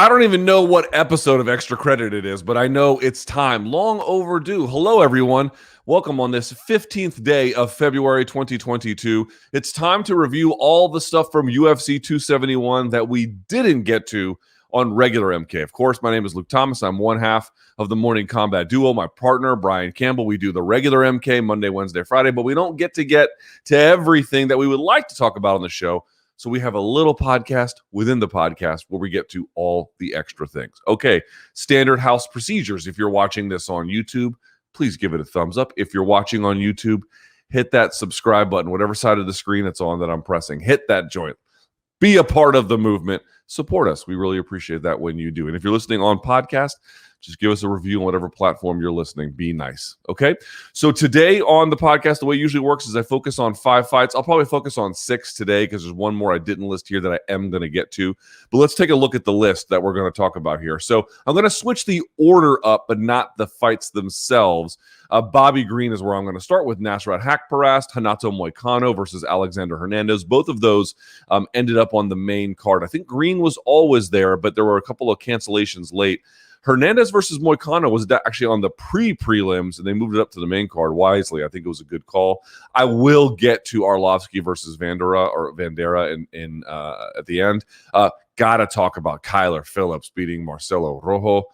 I don't even know what episode of Extra Credit it is, but I know it's time. Long overdue. Hello, everyone. Welcome on this 15th day of February 2022. It's time to review all the stuff from UFC 271 that we didn't get to on regular MK. Of course, my name is Luke Thomas. I'm one half of the Morning Kombat duo. My partner, Brian Campbell. We do the regular MK Monday, Wednesday, Friday, but we don't get to everything that we would like to talk about on the show. So we have a little podcast within the podcast where we get to all the extra things. Okay, standard house procedures. If you're watching this on YouTube, please give it a thumbs up. If you're watching on YouTube, hit that subscribe button, whatever side of the screen it's on that I'm pressing. Hit that joint. Be a part of the movement. Support us. We really appreciate that when you do. And if you're listening on podcast, just give us a review on whatever platform you're listening. Be nice. Okay. So today on the podcast, the way it usually works is I focus on 5 fights. I'll probably focus on 6 today because there's one more I didn't list here that I am going to get to. But let's take a look at the list that we're going to talk about here. So I'm going to switch the order up, but not the fights themselves. Bobby Green is where I'm going to start with. Nasrat Haqparast, Renato Moicano versus Alexander Hernandez. Both of those ended up on the main card. I think Green was always there, but there were a couple of cancellations late. Hernandez versus Moicano was actually on the pre-prelims, and they moved it up to the main card wisely. I think it was a good call. I will get to Arlovski versus Vandera in at the end. Gotta talk about Phillips beating Marcelo Rojo.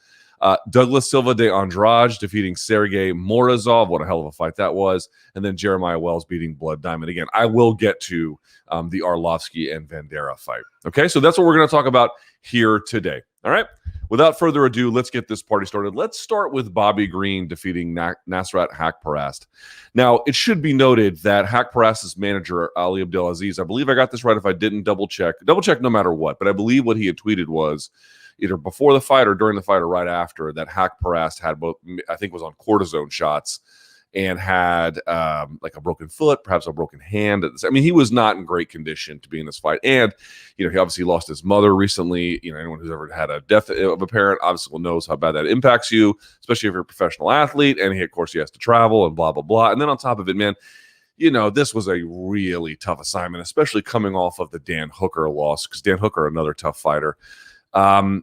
Douglas Silva de Andrade defeating Sergey Morozov. What a hell of a fight that was. And then Jeremiah Wells beating Blood Diamond again. I will get to the Arlovski and Vandera fight. Okay, so that's what we're going to talk about here today. All right. Without further ado, let's get this party started. Let's start with Bobby Green defeating Nasrat Haqparast. Now, it should be noted that Haqparast's manager, Ali Abdelaziz, I believe I got this right if I didn't double check no matter what, but I believe what he had tweeted was either before the fight or during the fight or right after that Haqparast had both, I think was on cortisone shots and had like a broken foot, perhaps a broken hand. I mean, he was not in great condition to be in this fight. And, he obviously lost his mother recently. Anyone who's ever had a death of a parent obviously knows how bad that impacts you, especially if you're a professional athlete. And of course, he has to travel and blah, blah, blah. And then on top of it, man, this was a really tough assignment, especially coming off of the Dan Hooker loss, because Dan Hooker, another tough fighter. Bobby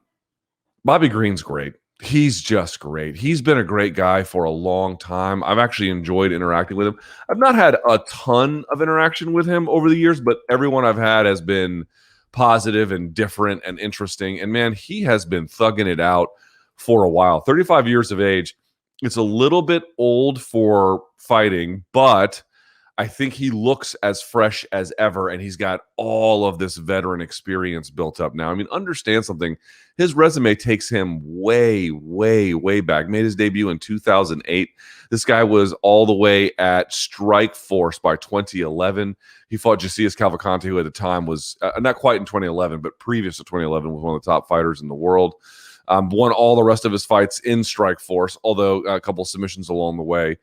Green's great. He's just great. He's been a great guy for a long time. I've actually enjoyed interacting with him. I've not had a ton of interaction with him over the years, but everyone I've had has been positive and different and interesting. And man, he has been thugging it out for a while. 35 years of age. It's a little bit old for fighting, but I think he looks as fresh as ever, and he's got all of this veteran experience built up now. I mean, understand something. His resume takes him way, way, way back. Made his debut in 2008. This guy was all the way at Strikeforce by 2011. He fought Josias Cavalcante, who at the time was not quite in 2011, but previous to 2011 was one of the top fighters in the world. Won all the rest of his fights in Strikeforce, although a couple submissions along the way.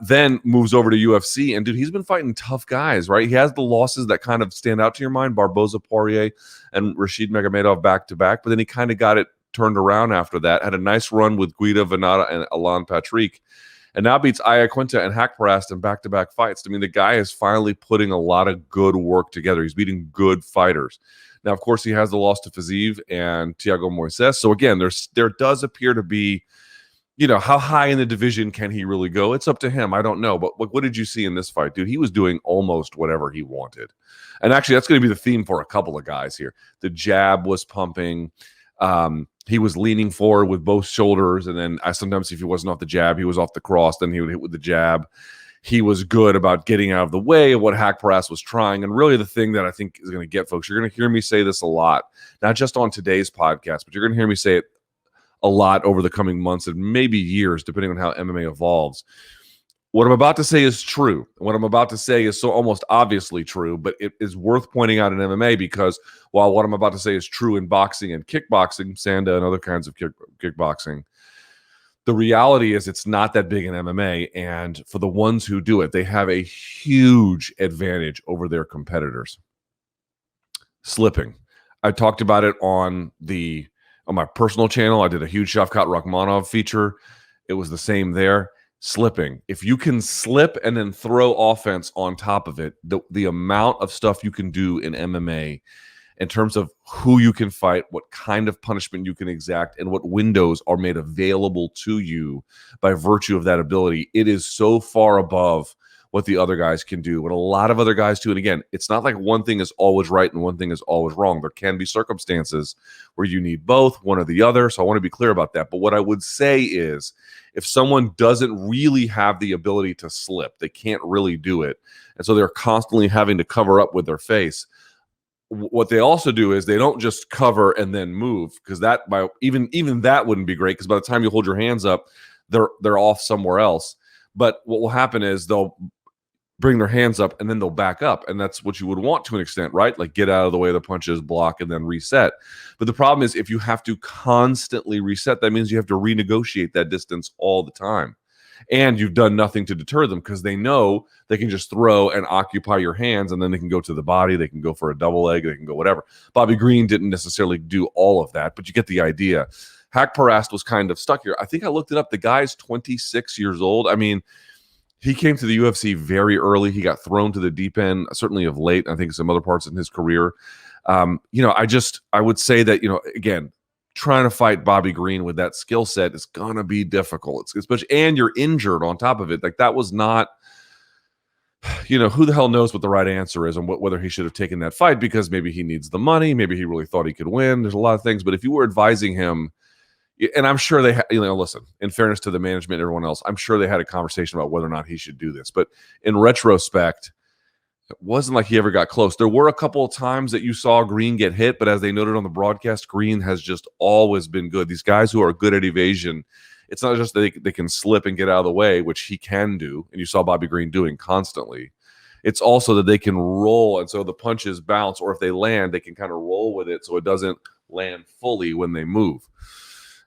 Then moves over to UFC, and dude, he's been fighting tough guys, right? He has the losses that kind of stand out to your mind, Barboza, Poirier, and Rashid Magomedov back to back, but then he kind of got it turned around after that, had a nice run with Guida Venata and Alan Patrick, and now beats Iaquinta and Haqparast in back-to-back fights. I mean, the guy is finally putting a lot of good work together. He's beating good fighters. Now, of course, he has the loss to Fiziev and Thiago Moises, so again, there does appear to be how high in the division can he really go? It's up to him. I don't know. But what did you see in this fight, dude? He was doing almost whatever he wanted. And actually, that's going to be the theme for a couple of guys here. The jab was pumping. He was leaning forward with both shoulders. And then sometimes if he wasn't off the jab, he was off the cross. Then he would hit with the jab. He was good about getting out of the way of what Haqparast was trying. And really the thing that I think is going to get folks, you're going to hear me say this a lot, not just on today's podcast, but you're going to hear me say it a lot over the coming months and maybe years, depending on how MMA evolves. What I'm about to say is true. What I'm about to say is so almost obviously true, but it is worth pointing out in MMA because while what I'm about to say is true in boxing and kickboxing, Sanda and other kinds of kickboxing, the reality is it's not that big in MMA. And for the ones who do it, they have a huge advantage over their competitors. Slipping. I talked about it on my personal channel. I did a huge Shavkat Rakhmonov feature. It was the same there. Slipping. If you can slip and then throw offense on top of it, the amount of stuff you can do in MMA in terms of who you can fight, what kind of punishment you can exact, and what windows are made available to you by virtue of that ability. It is so far above what the other guys can do, what a lot of other guys do. And again, it's not like one thing is always right and one thing is always wrong. There can be circumstances where you need both, one or the other. So I want to be clear about that. But what I would say is, if someone doesn't really have the ability to slip, they can't really do it, and so they're constantly having to cover up with their face, what they also do is they don't just cover and then move, because that, by even that wouldn't be great, because by the time you hold your hands up, they're off somewhere else. But what will happen is they'll bring their hands up and then they'll back up, and that's what you would want to an extent, right? Like, get out of the way of the punches, block, and then reset. But the problem is, if you have to constantly reset, that means you have to renegotiate that distance all the time, and you've done nothing to deter them, because they know they can just throw and occupy your hands, and then they can go to the body, they can go for a double leg, they can go whatever. Bobby Green didn't necessarily do all of that, but you get the idea. Haqparast was kind of stuck here. I think I looked it up. The guy's 26 years old. I mean, he came to the UFC very early. He got thrown to the deep end, certainly of late. I think some other parts in his career. I would say that, again, trying to fight Bobby Green with that skill set is going to be difficult. Especially, and you're injured on top of it. Like, that was not, who the hell knows what the right answer is and whether he should have taken that fight, because maybe he needs the money. Maybe he really thought he could win. There's a lot of things. But if you were advising him, and I'm sure they, listen, in fairness to the management and everyone else, I'm sure they had a conversation about whether or not he should do this. But in retrospect, it wasn't like he ever got close. There were a couple of times that you saw Green get hit, but as they noted on the broadcast, Green has just always been good. These guys who are good at evasion, it's not just that they can slip and get out of the way, which he can do, and you saw Bobby Green doing constantly. It's also that they can roll, and so the punches bounce, or if they land, they can kind of roll with it so it doesn't land fully when they move.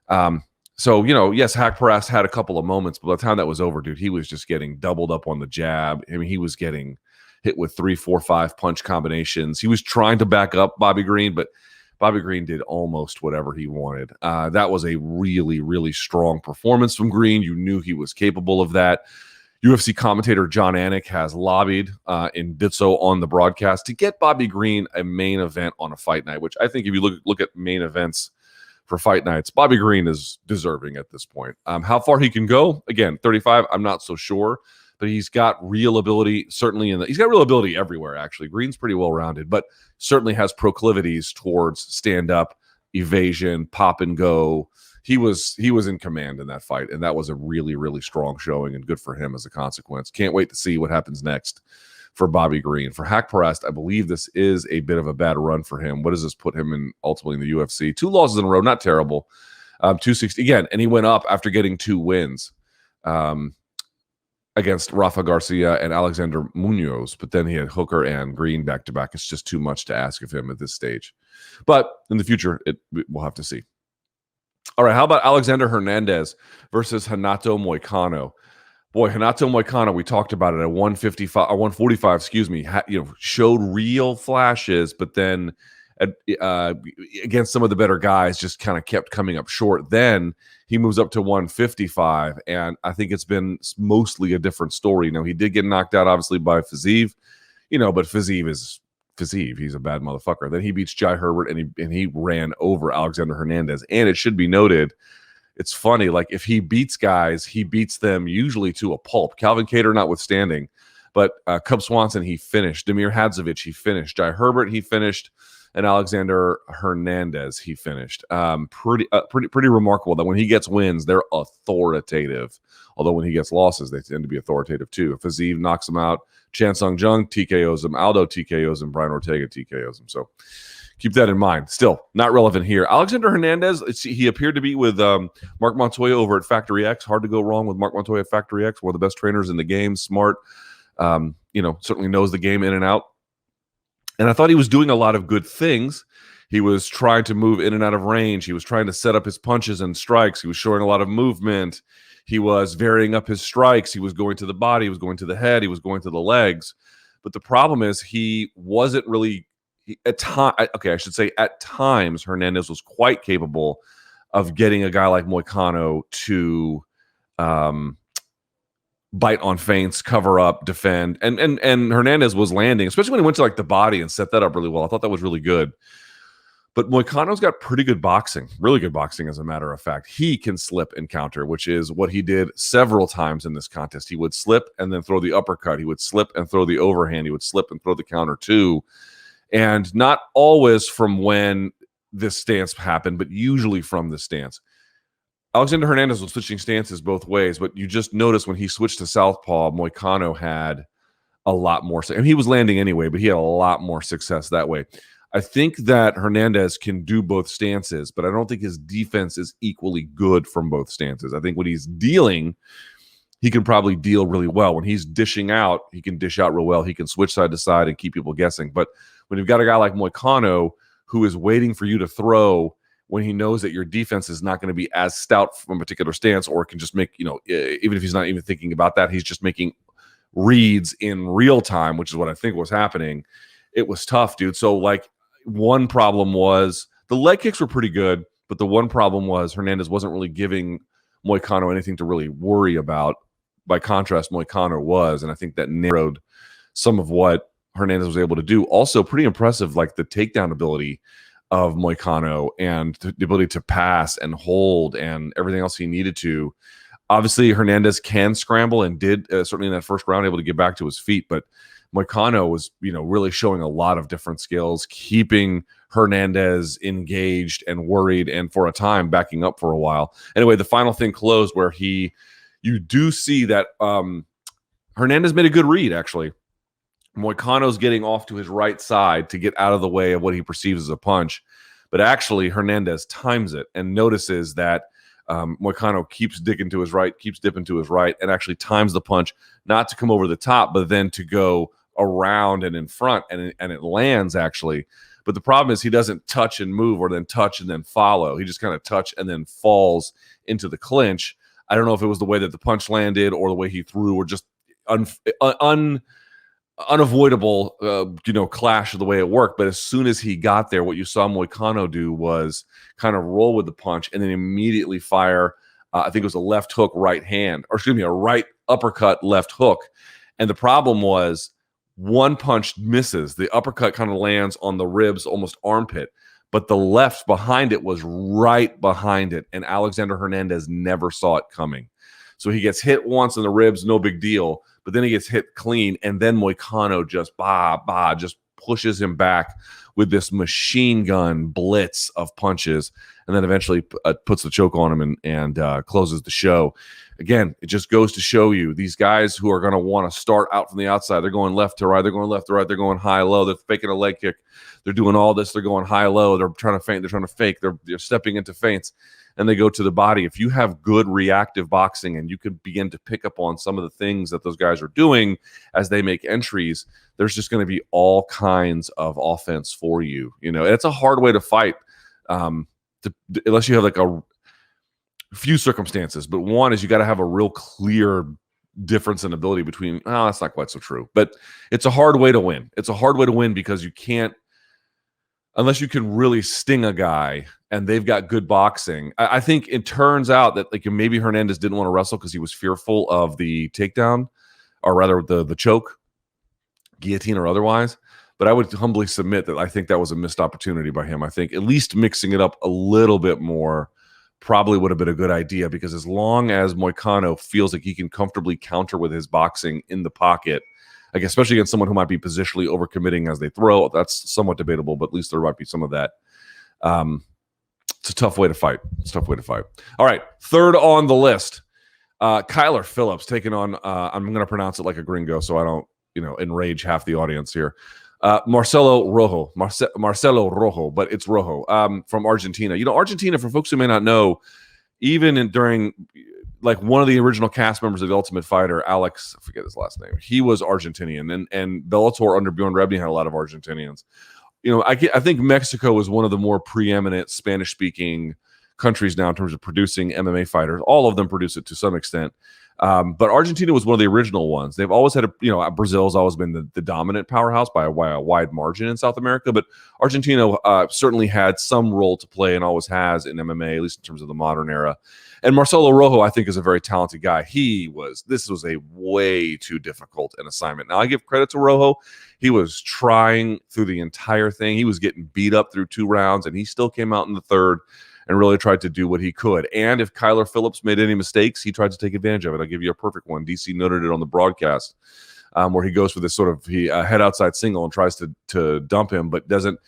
Yes, Haqparast had a couple of moments, but by the time that was over, dude, he was just getting doubled up on the jab. I mean, he was getting hit with 3, 4, 5 punch combinations. He was trying to back up Bobby Green, but Bobby Green did almost whatever he wanted. That was a really, really strong performance from Green. You knew he was capable of that. UFC commentator John Anik has lobbied and did so on the broadcast to get Bobby Green a main event on a fight night, which I think if you look at main events for fight nights, Bobby Green is deserving at this point. How far he can go, again, 35, I'm not so sure, but he's got real ability, certainly he's got real ability everywhere, actually. Green's pretty well-rounded, but certainly has proclivities towards stand-up, evasion, pop and go. He was in command in that fight, and that was a really, really strong showing, and good for him as a consequence. Can't wait to see what happens next for Bobby Green. For Haqparast, I believe this is a bit of a bad run for him. What does this put him in ultimately in the UFC? 2 losses in a row, not terrible. 260 again, and he went up after getting 2 wins against Rafa Garcia and Alexander Munoz, but then he had Hooker and Green back-to-back. It's just too much to ask of him at this stage. But in the future, we'll have to see. All right, how about Alexander Hernandez versus Renato Moicano? Boy, Renato Moicano, we talked about it at 145, excuse me, showed real flashes, but then against some of the better guys just kind of kept coming up short. Then he moves up to 155, and I think it's been mostly a different story. Now, he did get knocked out, obviously, by Fiziev, but Fiziev is Fiziev. He's a bad motherfucker. Then he beats Jai Herbert, and he ran over Alexander Hernandez. And it should be noted, it's funny, like, if he beats guys, he beats them usually to a pulp. Calvin Kattar notwithstanding, but Cub Swanson, he finished. Damir Hadzovic, he finished. Jai Herbert, he finished. And Alexander Hernandez, he finished. Pretty remarkable that when he gets wins, they're authoritative. Although when he gets losses, they tend to be authoritative too. If Fiziev knocks him out, Chan Sung Jung TKOs him, Aldo TKOs him, Brian Ortega TKOs him. So keep that in mind. Still not relevant here. Alexander Hernandez, he appeared to be with Mark Montoya over at Factory X. Hard to go wrong with Mark Montoya at Factory X. One of the best trainers in the game. Smart, certainly knows the game in and out. And I thought he was doing a lot of good things. He was trying to move in and out of range. He was trying to set up his punches and strikes. He was showing a lot of movement. He was varying up his strikes. He was going to the body. He was going to the head. He was going to the legs. But the problem is he wasn't really at times, Hernandez was quite capable of getting a guy like Moicano to bite on feints, cover up, defend, and Hernandez was landing, especially when he went to like the body and set that up really well. I thought that was really good. But Moicano's got pretty good boxing, really good boxing, as a matter of fact. He can slip and counter, which is what he did several times in this contest. He would slip and then throw the uppercut. He would slip and throw the overhand. He would slip and throw the counter too. And not always from when this stance happened, but usually from the stance. Alexander Hernandez was switching stances both ways, but you just notice when he switched to southpaw, Moicano had a lot more. And he was landing anyway, but he had a lot more success that way. I think that Hernandez can do both stances, but I don't think his defense is equally good from both stances. I think when he's dealing, he can probably deal really well. When he's dishing out, he can dish out real well. He can switch side to side and keep people guessing. But when you've got a guy like Moicano who is waiting for you to throw when he knows that your defense is not going to be as stout from a particular stance, or can just make, even if he's not even thinking about that, he's just making reads in real time, which is what I think was happening. It was tough, dude. So, like, one problem was the leg kicks were pretty good, but the one problem was Hernandez wasn't really giving Moicano anything to really worry about. By contrast, Moicano was, and I think that narrowed some of what Hernandez was able to do. Also, pretty impressive, like the takedown ability of Moicano and the ability to pass and hold and everything else he needed to. Obviously, Hernandez can scramble and did certainly in that first round able to get back to his feet, but Moicano was, really showing a lot of different skills, keeping Hernandez engaged and worried, and for a time backing up for a while. Anyway, the final thing closed where you do see that Hernandez made a good read, actually. Moicano's getting off to his right side to get out of the way of what he perceives as a punch, but actually Hernandez times it and notices that Moicano keeps dipping to his right, and actually times the punch not to come over the top, but then to go around and in front, and it lands actually. But the problem is he doesn't touch and move, or then touch and then follow. He just kind of touch and then falls into the clinch. I don't know if it was the way that the punch landed or the way he threw, or just unavoidable, clash of the way it worked. But as soon as he got there, what you saw Moicano do was kind of roll with the punch and then immediately fire. I think it was a left hook, right hand, or excuse me, a right uppercut, left hook. And the problem was one punch misses. The uppercut kind of lands on the ribs, almost armpit, but the left behind it was right behind it. And Alexander Hernandez never saw it coming. So he gets hit once in the ribs, no big deal. But then he gets hit clean, and then Moicano just just pushes him back with this machine gun blitz of punches, and then eventually puts the choke on him and closes the show. Again, it just goes to show you these guys who are going to want to start out from the outside. They're going left to right. They're going left to right. They're going high low. They're faking a leg kick. They're doing all this. They're going high low. They're trying to feint. They're trying to fake. They're stepping into feints, and they go to the body. If you have good reactive boxing and you can begin to pick up on some of the things that those guys are doing as they make entries, there's just going to be all kinds of offense for you. And it's a hard way to fight, unless you have like a few circumstances. But one is you got to have a real clear difference in ability between. Oh, that's not quite so true. But it's a hard way to win. It's a hard way to win because you can't, unless you can really sting a guy and they've got good boxing. I think it turns out that like maybe Hernandez didn't want to wrestle because he was fearful of the takedown, or rather the choke, guillotine or otherwise. But I would humbly submit that I think that was a missed opportunity by him. I think at least mixing it up a little bit more probably would have been a good idea, because as long as Moicano feels like he can comfortably counter with his boxing in the pocket, like especially against someone who might be positionally overcommitting as they throw, that's somewhat debatable, but at least there might be some of that. It's a tough way to fight. All right, third on the list, Kyler Phillips taking on, I'm going to pronounce it like a gringo so I don't, enrage half the audience here. Marcelo Rojo, but it's Rojo, from Argentina. Argentina, for folks who may not know, even during like one of the original cast members of The Ultimate Fighter, Alex, I forget his last name, he was Argentinian, and Bellator under Bjorn Rebney had a lot of Argentinians. I think Mexico is one of the more preeminent Spanish-speaking countries now in terms of producing MMA fighters. All of them produce it to some extent. But Argentina was one of the original ones. They've always had Brazil's always been the dominant powerhouse by a wide margin in South America, but Argentina certainly had some role to play and always has in MMA, at least in terms of the modern era. And Marcelo Rojo, I think, is a very talented guy. This was a way too difficult an assignment. Now, I give credit to Rojo. He was trying through the entire thing. He was getting beat up through 2 rounds, and he still came out in the 3rd and really tried to do what he could. And if Kyler Phillips made any mistakes, he tried to take advantage of it. I'll give you a perfect one. DC noted it on the broadcast, where he goes for this sort of head outside single and tries to dump him, but doesn't.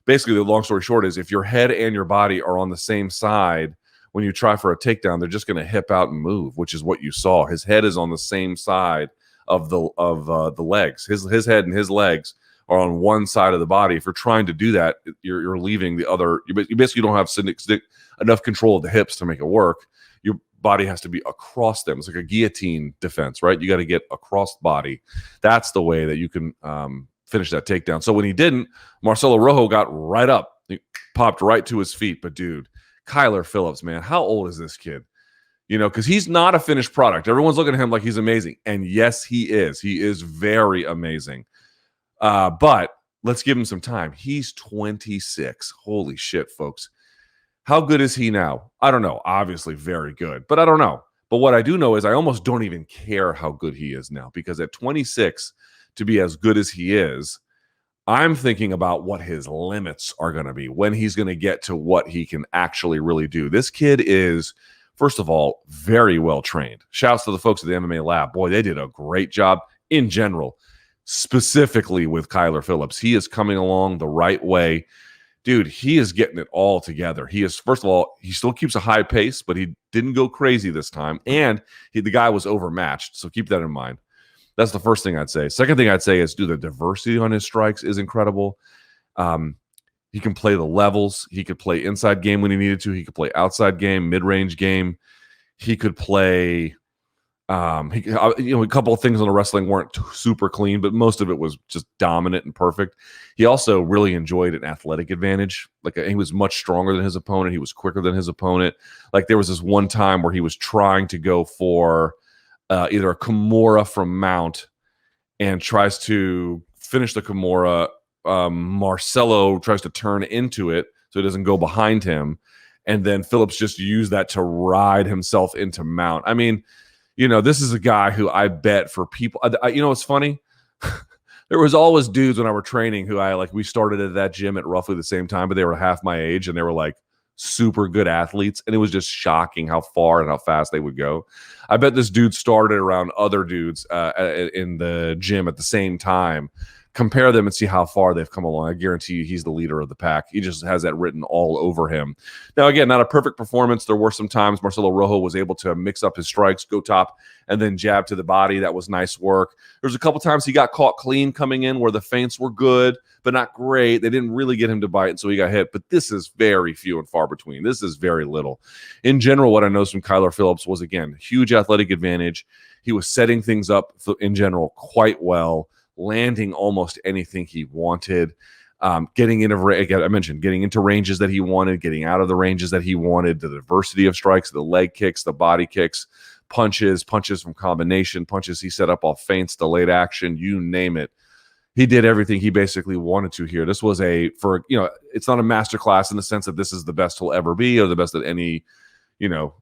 Basically, the long story short is if your head and your body are on the same side, when you try for a takedown, they're just going to hip out and move, which is what you saw. His head is on the same side of the legs. His head and his legs are on one side of the body. If you're trying to do that, you're leaving the other. You basically don't have enough control of the hips to make it work. Your body has to be across them. It's like a guillotine defense, right? You got to get across the body. That's the way that you can finish that takedown. So when he didn't, Marcelo Rojo got right up. He popped right to his feet. But dude, Kyler Phillips, man, how old is this kid? You know, because he's not a finished product. Everyone's looking at him like he's amazing. And yes, he is. He is very amazing. But let's give him some time. He's 26. Holy shit, folks. How good is he now? I don't know. Obviously very good, but I don't know. But what I do know is I almost don't even care how good he is now, because at 26, to be as good as he is, I'm thinking about what his limits are going to be, when he's going to get to what he can actually really do. This kid is, first of all, very well trained. Shouts to the folks at the MMA Lab. Boy, they did a great job in general, specifically with Kyler Phillips. He is coming along the right way. Dude, he is getting it all together. He is, first of all, he still keeps a high pace, but he didn't go crazy this time. And the guy was overmatched, so keep that in mind. That's the first thing I'd say. Second thing I'd say is, dude, the diversity on his strikes is incredible. He can play the levels. He could play inside game when he needed to. He could play outside game, mid-range game. He could play, a couple of things on the wrestling weren't super clean, but most of it was just dominant and perfect. He also really enjoyed an athletic advantage. Like, he was much stronger than his opponent. He was quicker than his opponent. Like, there was this one time where he was trying to go for either a Kimura from mount and tries to finish the Kimura. Marcelo tries to turn into it so it doesn't go behind him. And then Phillips just used that to ride himself into mount. I mean, this is a guy who I bet for people, it's funny. There was always dudes when I were training who we started at that gym at roughly the same time, but they were half my age and they were like super good athletes. And it was just shocking how far and how fast they would go. I bet this dude started around other dudes in the gym at the same time. Compare them and see how far they've come along. I guarantee you he's the leader of the pack. He just has that written all over him. Now, again, not a perfect performance. There were some times Marcelo Rojo was able to mix up his strikes, go top, and then jab to the body. That was nice work. There's a couple times he got caught clean coming in where the feints were good, but not great. They didn't really get him to bite, and so he got hit. But this is very few and far between. This is very little. In general, what I noticed from Kyler Phillips was, again, huge athletic advantage. He was setting things up in general quite well, landing almost anything he wanted, getting into ranges that he wanted, getting out of the ranges that he wanted, the diversity of strikes, the leg kicks, the body kicks, punches from combination, punches he set up off feints, delayed action, you name it. He did everything he basically wanted to here. This was it's not a masterclass in the sense that this is the best he'll ever be or the best that any,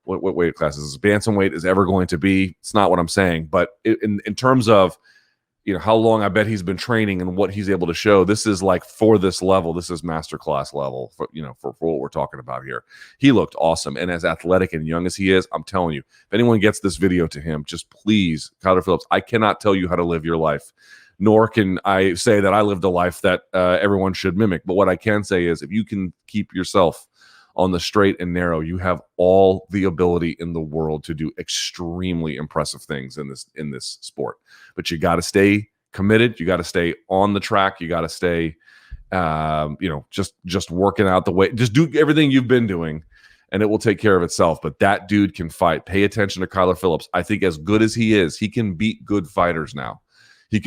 what weight classes bantamweight is ever going to be. It's not what I'm saying, but in terms of, how long I bet he's been training and what he's able to show. This is for this level. This is masterclass level for what we're talking about here. He looked awesome. And as athletic and young as he is, I'm telling you, if anyone gets this video to him, just please, Kyler Phillips, I cannot tell you how to live your life, nor can I say that I lived a life that everyone should mimic. But what I can say is, if you can keep yourself on the straight and narrow, you have all the ability in the world to do extremely impressive things in this sport. But you got to stay committed. You got to stay on the track. You got to stay, just working out the way. Just do everything you've been doing, and it will take care of itself. But that dude can fight. Pay attention to Kyler Phillips. I think as good as he is, he can beat good fighters now. But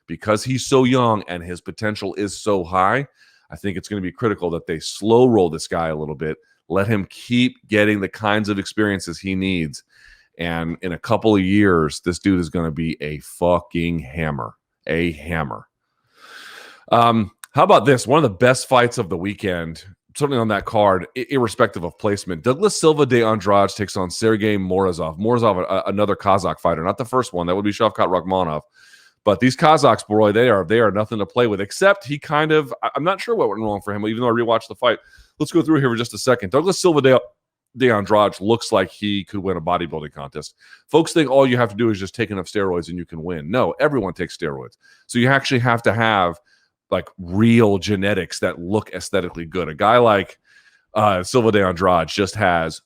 because he's so young and his potential is so high, I think it's going to be critical that they slow roll this guy a little bit, let him keep getting the kinds of experiences he needs. And in a couple of years, this dude is going to be a fucking hammer. How about this? One of the best fights of the weekend certainly on that card, irrespective of placement, Douglas Silva de Andrade takes on Sergey Morozov. Morozov, another Kazakh fighter, not the first one. That would be Shavkat Rakhmonov. But these Kazakhs, boy, they are nothing to play with, except he kind of, I'm not sure what went wrong for him, even though I rewatched the fight. Let's go through here for just a second. Douglas Silva de Andrade looks like he could win a bodybuilding contest. Folks think all you have to do is just take enough steroids and you can win. No, everyone takes steroids. So you actually have to have like real genetics that look aesthetically good. A guy like Silva de Andrade just has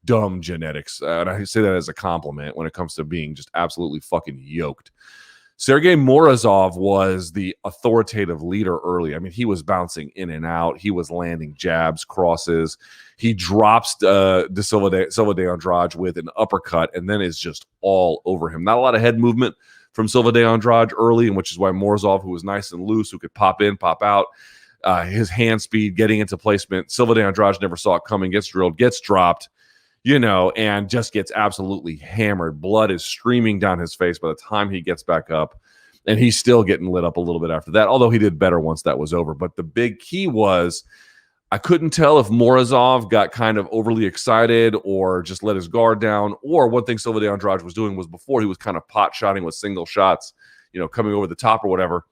dumb genetics. And I say that as a compliment when it comes to being just absolutely fucking yoked. Sergey Morozov was the authoritative leader early. I mean, he was bouncing in and out. He was landing jabs, crosses. He drops Silva de Andrade with an uppercut and then is just all over him. Not a lot of head movement from Silva de Andrade early, and which is why Morozov, who was nice and loose, who could pop in, pop out, his hand speed, getting into placement. Silva de Andrade never saw it coming, gets drilled, gets dropped, and just gets absolutely hammered. Blood is streaming down his face by the time he gets back up, and he's still getting lit up a little bit after that, although he did better once that was over. But the big key was I couldn't tell if Morozov got kind of overly excited or just let his guard down, or one thing Silva de Andrade was doing was before he was kind of pot-shotting with single shots, coming over the top or whatever.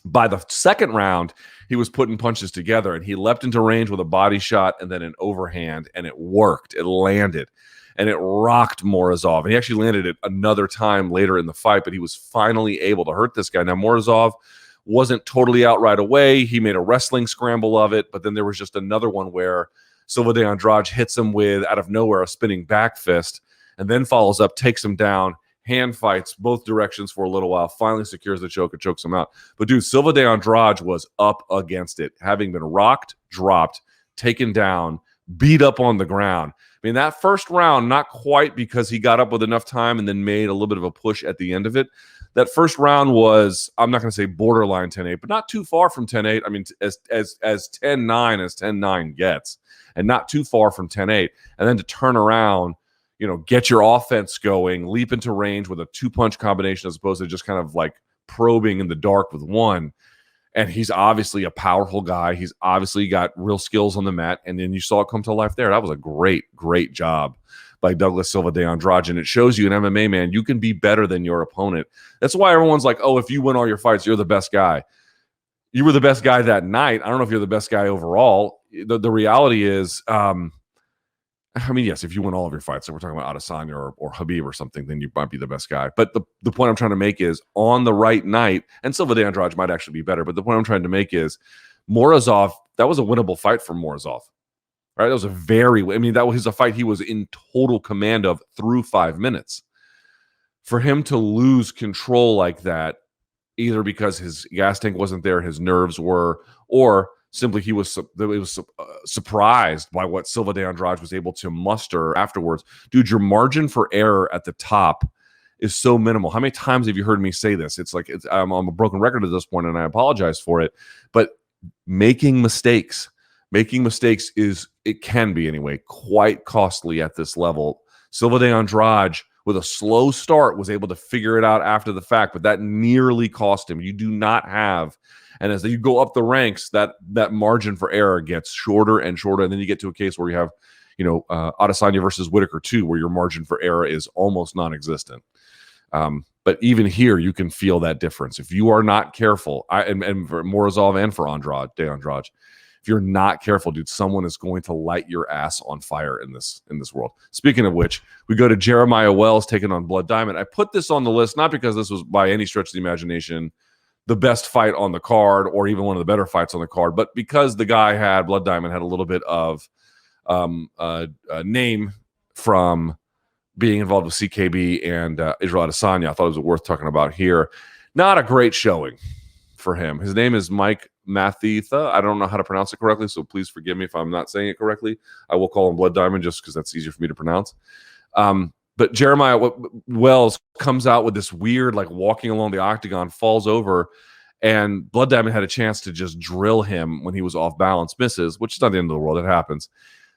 By the second round, he was putting punches together, and he leapt into range with a body shot and then an overhand, and it worked. It landed, and it rocked Morozov. And he actually landed it another time later in the fight, but he was finally able to hurt this guy. Now, Morozov wasn't totally out right away. He made a wrestling scramble of it, but then there was just another one where Silva de Andrade hits him with, out of nowhere, a spinning back fist, and then follows up, takes him down, hand fights both directions for a little while, finally secures the choke and chokes him out. But dude, Silva de Andrade was up against it, having been rocked, dropped, taken down, beat up on the ground. I mean, that first round, not quite because he got up with enough time and then made a little bit of a push at the end of it. That first round was, I'm not going to say borderline 10-8, but not too far from 10-8. I mean, as 10-9 as 10-9 gets, and not too far from 10-8. And then to turn around, get your offense going, leap into range with a two-punch combination as opposed to just kind of like probing in the dark with one. And he's obviously a powerful guy. He's obviously got real skills on the mat. And then you saw it come to life there. That was a great, great job by Douglas Silva de Andrade. And it shows you in MMA, man, you can be better than your opponent. That's why everyone's like, oh, if you win all your fights, you're the best guy. You were the best guy that night. I don't know if you're the best guy overall. The reality is, yes, if you win all of your fights, so we're talking about Adesanya or Khabib or something, then you might be the best guy. But the point I'm trying to make is on the right night, and Silva de Andrade might actually be better, but the point I'm trying to make is Morozov, that was a winnable fight for Morozov. Right? That was that was a fight he was in total command of through 5 minutes. For him to lose control like that, either because his gas tank wasn't there, his nerves were, or simply he was surprised by what Silva de Andrade was able to muster afterwards. Dude, your margin for error at the top is so minimal. How many times have you heard me say this? It's like I'm a broken record at this point, and I apologize for it. But making mistakes can be anyway, quite costly at this level. Silva de Andrade, with a slow start, was able to figure it out after the fact, but that nearly cost him. You do not have, and as you go up the ranks, that margin for error gets shorter and shorter, and then you get to a case where you have, Adesanya versus Whitaker 2, where your margin for error is almost non-existent. But even here, you can feel that difference. If you are not careful, and for Morozov and for de Andrade, if you're not careful, dude, someone is going to light your ass on fire in this world. Speaking of which, we go to Jeremiah Wells taking on Blood Diamond. I put this on the list not because this was by any stretch of the imagination the best fight on the card or even one of the better fights on the card, but because the guy Blood Diamond had a little bit of a name from being involved with CKB and Israel Adesanya. I thought it was worth talking about here. Not a great showing for him. His name is Mike Mathitha. I don't know how to pronounce it correctly, so please forgive me if I'm not saying it correctly. I will call him Blood Diamond just because that's easier for me to pronounce. But Jeremiah Wells comes out with this weird, like walking along the octagon, falls over, and Blood Diamond had a chance to just drill him when he was off balance, misses, which is not the end of the world. It happens.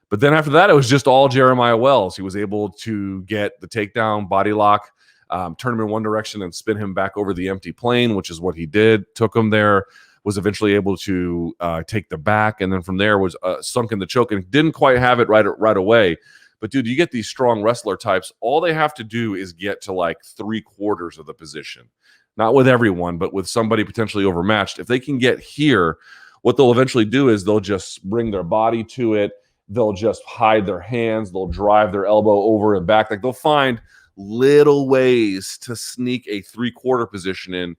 But then after that, it was just all Jeremiah Wells. He was able to get the takedown, body lock, turn him in one direction and spin him back over the empty plane, which is what he did. Took him there. was eventually able to take the back, and then from there was sunk in the choke and didn't quite have it right away. But dude, you get these strong wrestler types, all they have to do is get to like 3/4 of the position. Not with everyone, but with somebody potentially overmatched. If they can get here, what they'll eventually do is they'll just bring their body to it. They'll just hide their hands. They'll drive their elbow over and back. Like they'll find little ways to sneak a 3/4 position in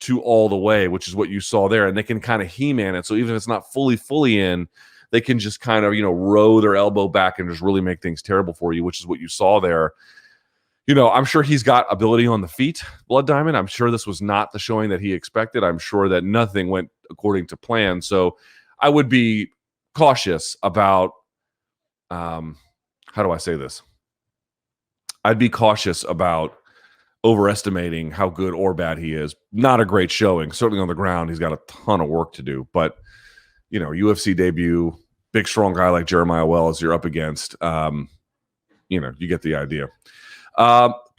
to all the way, which is what you saw there. And they can kind of He-Man it. So even if it's not fully in, they can just kind of, row their elbow back and just really make things terrible for you, which is what you saw there. I'm sure he's got ability on the feet, Blood Diamond. I'm sure this was not the showing that he expected. I'm sure that nothing went according to plan. So I would be cautious about, how do I say this? I'd be cautious about overestimating how good or bad he is. Not a great showing. Certainly on the ground, he's got a ton of work to do. But, UFC debut, big, strong guy like Jeremiah Wells you're up against. You get the idea.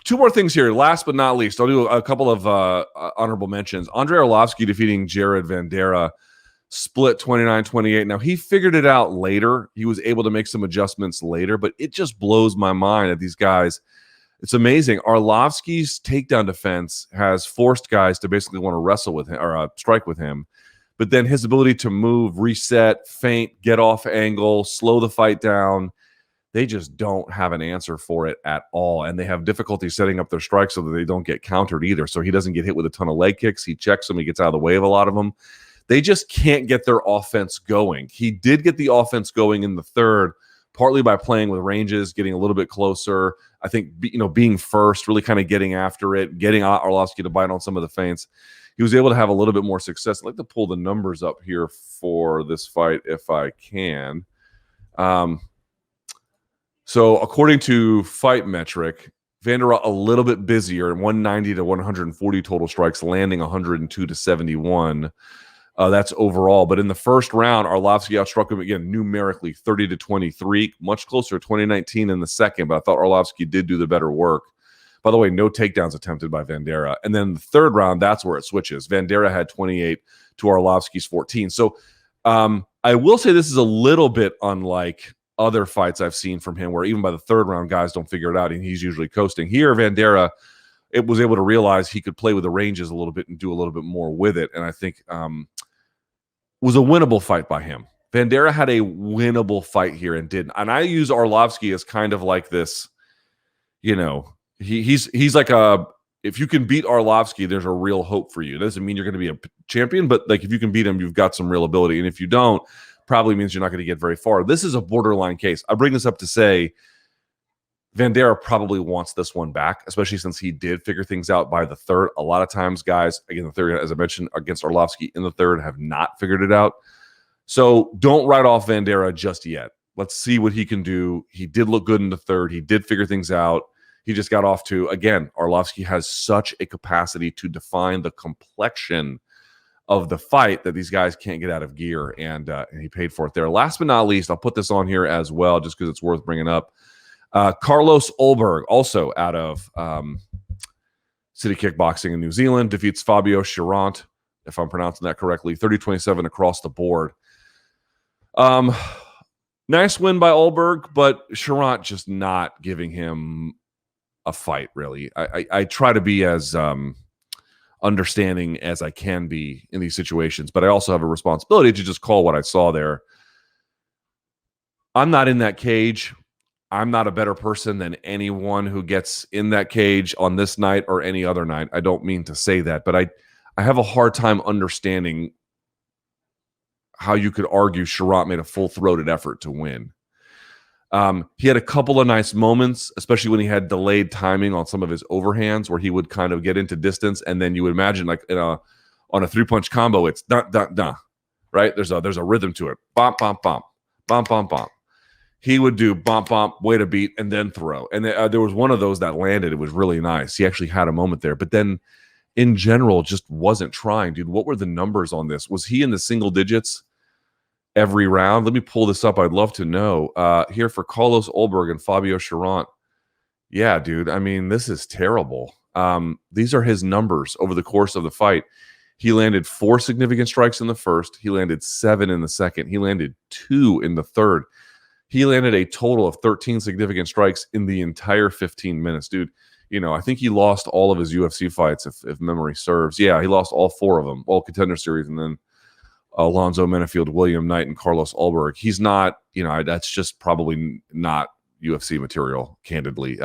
Two more things here. Last but not least, I'll do a couple of honorable mentions. Andrei Arlovski defeating Jared Vanderaa, split 29-28. Now, he figured it out later. He was able to make some adjustments later, but it just blows my mind that these guys, it's amazing. Arlovski's takedown defense has forced guys to basically want to wrestle with him or strike with him. But then his ability to move, reset, feint, get off angle, slow the fight down, they just don't have an answer for it at all. And they have difficulty setting up their strikes so that they don't get countered either. So he doesn't get hit with a ton of leg kicks. He checks them. He gets out of the way of a lot of them. They just can't get their offense going. He did get the offense going in the third, partly by playing with ranges, getting a little bit closer. I think, being first, really kind of getting after it, getting Arlovski to bite on some of the feints. He was able to have a little bit more success. I'd like to pull the numbers up here for this fight if I can. So according to Fight Metric, Vanderaa a little bit busier, 190 to 140 total strikes, landing 102 to 71. That's overall. But in the first round, Arlovski outstruck him again numerically, 30 to 23, much closer to 2019 in the second. But I thought Arlovski did do the better work. By the way, no takedowns attempted by Vanderaa. And then the third round, that's where it switches. Vanderaa had 28 to Arlovski's 14. So I will say this is a little bit unlike other fights I've seen from him, where even by the third round, guys don't figure it out, and he's usually coasting. Here, Vanderaa, it was able to realize he could play with the ranges a little bit and do a little bit more with it. And I think was a winnable fight by him. Vanderaa had a winnable fight here and didn't. And I use Arlovski as kind of like this, he's like if you can beat Arlovski, there's a real hope for you. It doesn't mean you're going to be a champion, but like if you can beat him, you've got some real ability. And if you don't, probably means you're not going to get very far. This is a borderline case. I bring this up to say Vanderaa probably wants this one back, especially since he did figure things out by the third. A lot of times, guys, again, the third, as I mentioned, against Arlovski in the third, have not figured it out. So don't write off Vanderaa just yet. Let's see what he can do. He did look good in the third. He did figure things out. He just got off to, again, Arlovski has such a capacity to define the complexion of the fight that these guys can't get out of gear, and he paid for it there. Last but not least, I'll put this on here as well just because it's worth bringing up. Carlos Ulberg, also out of City Kickboxing in New Zealand, defeats Fabio Chirant, if I'm pronouncing that correctly, 30-27 across the board. Nice win by Ulberg, but Chirant just not giving him a fight, really. I try to be as understanding as I can be in these situations, but I also have a responsibility to just call what I saw there. I'm not in that cage. I'm not a better person than anyone who gets in that cage on this night or any other night. I don't mean to say that, but I have a hard time understanding how you could argue Chirant made a full-throated effort to win. He had a couple of nice moments, especially when he had delayed timing on some of his overhands, where he would kind of get into distance, and then you would imagine, like on a three-punch combo, it's da, right? There's a rhythm to it. Bump, bump, bump, bump, bump, bump. He would do bump, bump, wait a beat, and then throw. And there was one of those that landed. It was really nice. He actually had a moment there, but then in general, just wasn't trying, dude. What were the numbers on this? Was he in the single digits every round? Let me pull this up. I'd love to know. Here for Carlos Ulberg and Fabio Chirant. Yeah, dude. I mean, this is terrible. These are his numbers over the course of the fight. He landed 4 significant strikes in the first. He landed 7 in the second. He landed 2 in the third. He landed a total of 13 significant strikes in the entire 15 minutes. Dude, I think he lost all of his UFC fights, if memory serves. Yeah, he lost all 4 of them, all Contender Series, and then Alonzo Menafield, William Knight, and Carlos Ulberg. He's not, that's just probably not UFC material, candidly.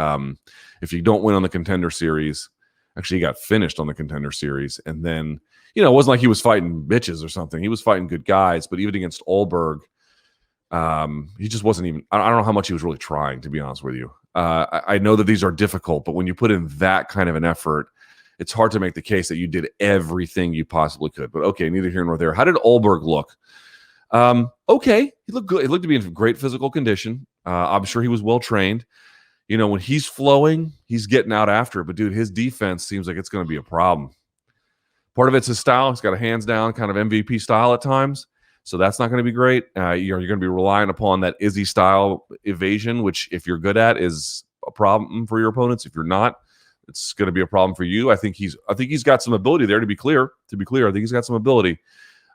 If you don't win on the Contender Series, actually he got finished on the Contender Series, and then, it wasn't like he was fighting bitches or something. He was fighting good guys, but even against Ulberg, he just wasn't even, I don't know how much he was really trying, to be honest with you. I know that these are difficult, but when you put in that kind of an effort, it's hard to make the case that you did everything you possibly could. But okay, neither here nor there. How did Ulberg look? Okay, he looked good. He looked to be in great physical condition. I'm sure he was well trained. When he's flowing, he's getting out after it. But dude, his defense seems like it's going to be a problem. Part of it's his style. He's got a hands down kind of MVP style at times. So that's not going to be great. You're going to be relying upon that Izzy style evasion, which if you're good at is a problem for your opponents. If you're not, it's going to be a problem for you. I think he's got some ability there, to be clear. I think he's got some ability.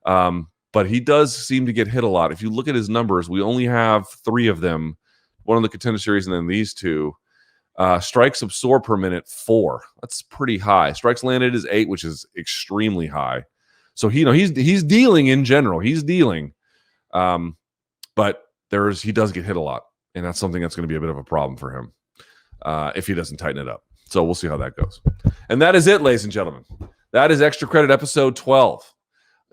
But he does seem to get hit a lot. If you look at his numbers, we only have 3 of them, one on the Contender Series and then these 2. Strikes absorbed per minute, 4. That's pretty high. Strikes landed is 8, which is extremely high. So he's dealing in general. He's dealing, but he does get hit a lot, and that's something that's going to be a bit of a problem for him if he doesn't tighten it up. So we'll see how that goes. And that is it, ladies and gentlemen. That is Extra Credit episode 12.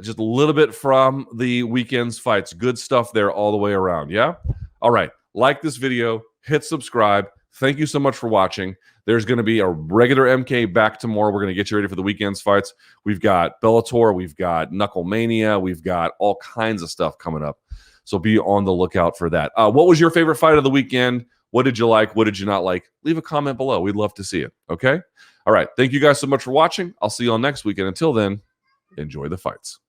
Just a little bit from the weekend's fights. Good stuff there all the way around. Yeah. All right. Like this video. Hit subscribe. Thank you so much for watching. There's going to be a regular MK back tomorrow. We're going to get you ready for the weekend's fights. We've got Bellator. We've got Knuckle Mania. We've got all kinds of stuff coming up. So be on the lookout for that. What was your favorite fight of the weekend? What did you like? What did you not like? Leave a comment below. We'd love to see it. Okay? All right. Thank you guys so much for watching. I'll see you all next week. And until then, enjoy the fights.